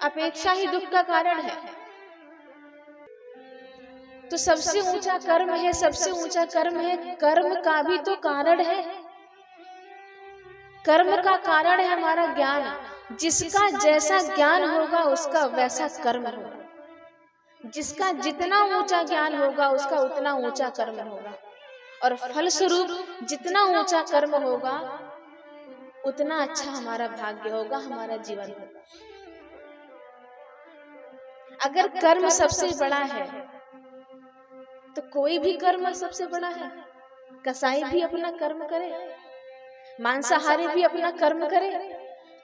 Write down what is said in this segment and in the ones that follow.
अपेक्षा ही दुख का कारण है। तो सबसे ऊंचा कर्म है, सबसे ऊंचा कर्म है। कर्म का भी तो कारण है। कर्म का कारण है हमारा ज्ञान। जिसका जैसा ज्ञान होगा उसका वैसा कर्म होगा। जिसका जितना ऊंचा ज्ञान होगा उसका उतना ऊंचा कर्म होगा। और फलस्वरूप जितना ऊंचा कर्म होगा उतना अच्छा हमारा भाग्य होगा, हमारा जीवन होगा। अगर कर्म सबसे बड़ा है तो कोई भी कर्म सबसे बड़ा है। कसाई भी अपना कर्म करे, मांसाहारी भी अपना कर्म करे,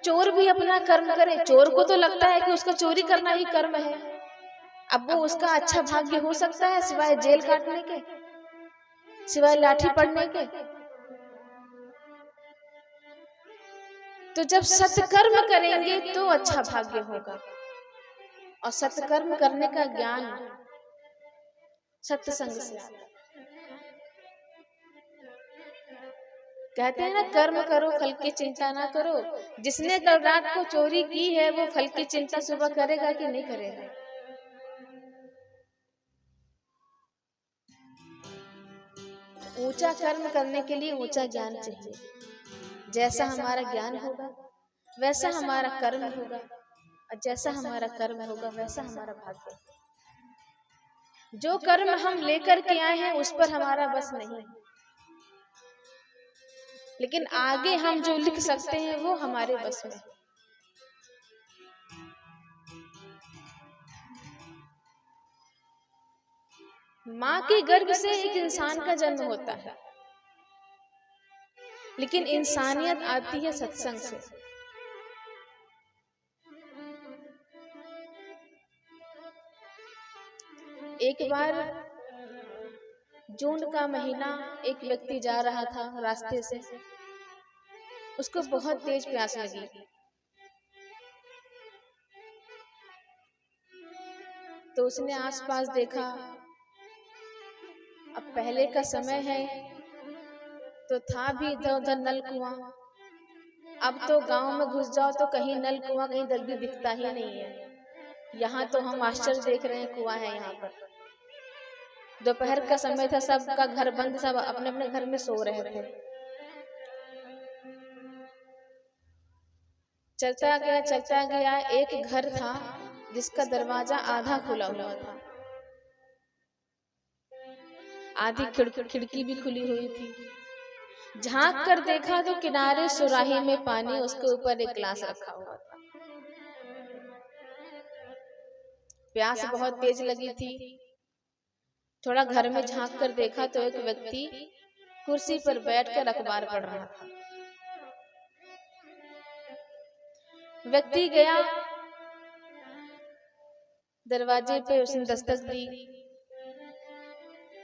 चोर भी अपना कर्म करे। चोर को तो लगता है कि उसका चोरी करना ही कर्म है। अब वो उसका अच्छा भाग्य हो सकता है सिवाय जेल काटने के, सिवाय लाठी पड़ने के। तो जब सत्कर्म करेंगे तो अच्छा भाग्य होगा। और सत्कर्म करने का ज्ञान सत्संग से आता है। कहते हैं ना, कर्म करो फल की चिंता ना करो। जिसने कल रात को चोरी की है वो फल की चिंता सुबह करेगा कि नहीं करेगा? ऊंचा कर्म करने के लिए ऊंचा ज्ञान चाहिए। जैसा हमारा ज्ञान होगा वैसा हमारा कर्म होगा, और जैसा हमारा कर्म होगा वैसा हमारा भाग्य। जो कर्म हम लेकर के आए हैं उस पर हमारा बस नहीं, लेकिन आगे हम जो लिख सकते हैं वो हमारे बस में। माँ के गर्भ से एक इंसान का जन्म होता है, लेकिन इंसानियत आती है सत्संग से। एक बार जून का महीना, एक व्यक्ति जा रहा था रास्ते से, उसको बहुत तेज प्यास लगी। तो उसने आसपास देखा। अब पहले का समय है तो था भी इधर उधर नल कुआं। अब तो गांव में घुस जाओ तो कहीं नल कुआं कहीं जल्दी दिखता ही नहीं है। यहाँ तो हम आश्चर्य देख रहे हैं, कुआं है यहाँ पर। दोपहर का समय था, सबका घर बंद, सब अपने अपने घर में सो रहे थे। चलता गया, एक घर था जिसका दरवाजा आधा खुला हुआ था, आधी खिड़की भी खुली हुई थी। झांक कर देखा तो किनारे सुराही में पानी, उसके ऊपर एक गिलास रखा हुआ था। प्यास बहुत तेज लगी थी। थोड़ा घर में झांक कर देखा तो एक व्यक्ति कुर्सी पर बैठकर अखबार पढ़ रहा था। व्यक्ति गया, दरवाजे पे उसने दस्तक दी,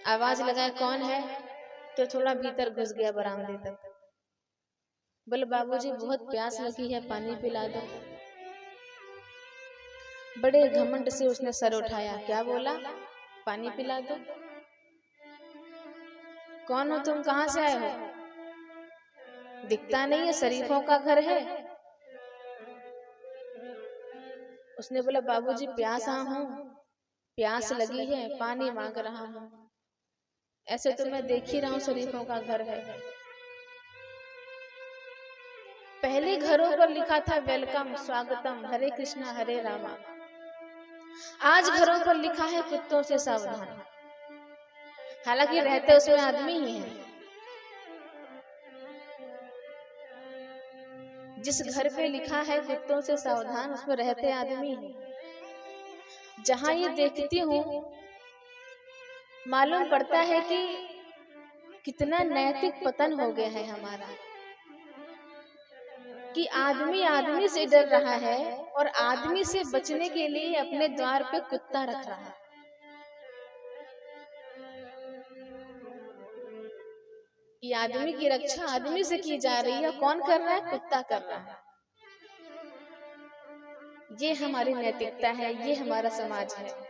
आवाज लगाया, कौन है? तो थोड़ा भीतर घुस गया बरामदे तक। बोले, बाबूजी बहुत प्यास लगी है, पानी पिला दो। बड़े घमंड से उसने सर उठाया। क्या बोला? पानी पिला दो। कौन हो तुम, कहाँ से आए हो? दिखता नहीं है, शरीफों का घर है। उसने बोला, बाबूजी प्यासा हूँ, प्यास लगी है, पानी मांग रहा हूँ। ऐसे तो मैं देख ही रहा हूँ शरीफों का घर है। पहले घरों पर लिखा था वेलकम, स्वागतम, हरे कृष्णा हरे रामा। आज घरों पर लिखा है कुत्तों से सावधान। हालांकि रहते उसमें आदमी ही हैं। जिस घर पे लिखा है कुत्तों से सावधान उसमें रहते आदमी हैं। जहां ये देखती हूँ मालूम पड़ता है कि कितना नैतिक पतन हो गया है हमारा, कि आदमी आदमी से डर रहा है और आदमी से बचने के लिए अपने द्वार पे कुत्ता रख रहा है। ये आदमी की रक्षा आदमी से की जा रही है, कौन कर रहा है? कुत्ता कर रहा है। ये हमारी नैतिकता है, ये हमारा समाज है।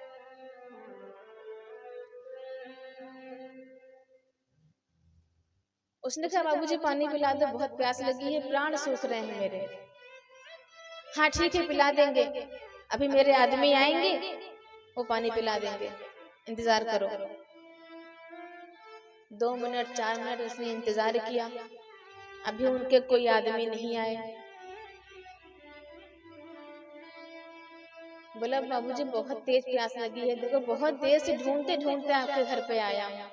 उसने कहा, बाबूजी पानी पिला दो, बहुत प्यास लगी है, प्राण सूख रहे हैं मेरे। हाँ ठीक है, पिला देंगे। अभी मेरे आदमी आएंगे, वो पानी पिला देंगे, इंतजार करो। 2 मिनट 4 मिनट उसने इंतजार किया, अभी उनके कोई आदमी नहीं आए। बोला बाबूजी बहुत तेज प्यास लगी है, देखो बहुत देर से ढूंढते ढूंढते आपके घर पे आया हूँ,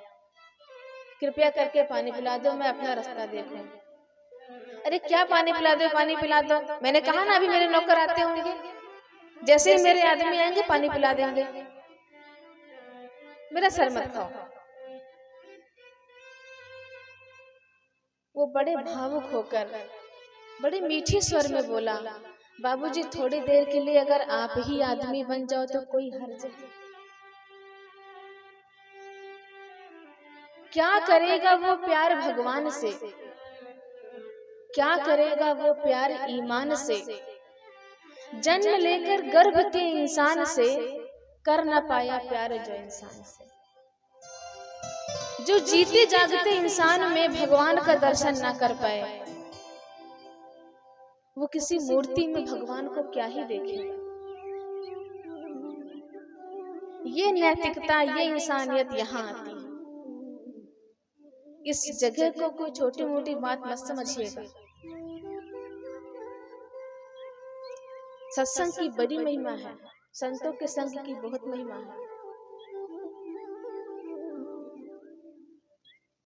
कृपया करके पानी पिला दो, मैं अपना रास्ता देखूं। अरे क्या पानी पिला दो, पानी पिला दो, मैंने कहा ना अभी मेरे नौकर आते होंगे, जैसे ही मेरे आदमी आएंगे पानी पिला देंगे, मेरा सर मत खाओ। वो बड़े भावुक होकर बड़े मीठे स्वर में बोला, बाबूजी थोड़ी देर के लिए अगर आप ही आदमी बन जाओ तो कोई हर्ज है। क्या करेगा वो प्यार भगवान से, क्या करेगा वो प्यार ईमान से, जन्म लेकर गर्भ के इंसान से कर न पाया प्यार जो इंसान से। जो जीते जागते इंसान में भगवान का दर्शन ना कर पाए, वो किसी मूर्ति में भगवान को क्या ही देखेगा। ये नैतिकता, ये इंसानियत यहाँ आती है। इस जगह को कोई छोटी मोटी बात मत समझिएगा। सत्संग की बड़ी महिमा है, संतों के संग की बहुत महिमा है।